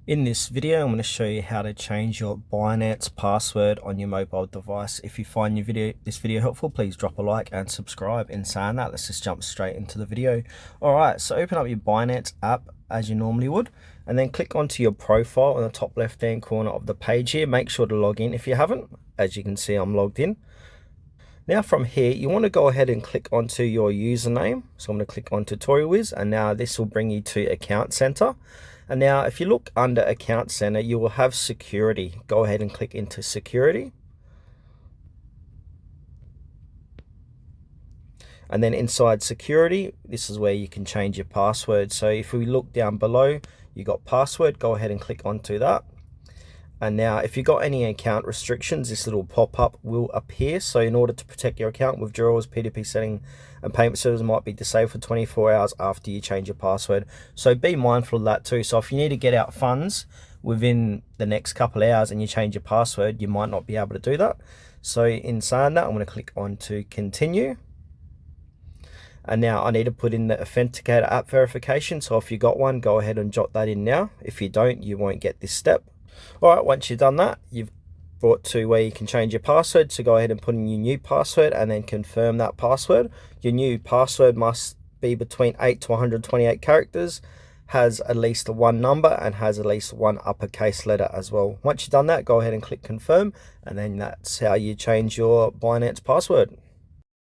In this video, I'm going to show you how to change your Binance password on your mobile device. If you find this video helpful, please drop a like and subscribe. In saying that, let's just jump straight into the video. Alright, so open up your Binance app as you normally would, and then click onto your profile on the top left hand corner of the page here. Make sure to log in if you haven't. As you can see, I'm logged in. Now from here, you want to go ahead and click onto your username. So I'm going to click on Tutorial Wiz, and now this will bring you to Account Center. And now if you look under Account Center, you will have security. Go ahead and click into security. And then inside security, this is where you can change your password. So if we look down below, you got password, go ahead and click onto that. And now if you've got any account restrictions, this little pop-up will appear. So in order to protect your account, withdrawals, P2P setting and payment services might be disabled for 24 hours after you change your password. So be mindful of that too. So if you need to get out funds within the next couple of hours and you change your password, you might not be able to do that. So in saying that, I'm going to click on to continue. And now I need to put in the authenticator app verification. So if you got one, go ahead and jot that in now. If you don't, you won't get this step. Alright, once you've done that, you've brought to where you can change your password. So go ahead and put in your new password and then confirm that password. Your new password must be between 8 to 128 characters, has at least one number, and has at least one uppercase letter as well. Once you've done that, go ahead and click confirm, and then that's how you change your Binance password.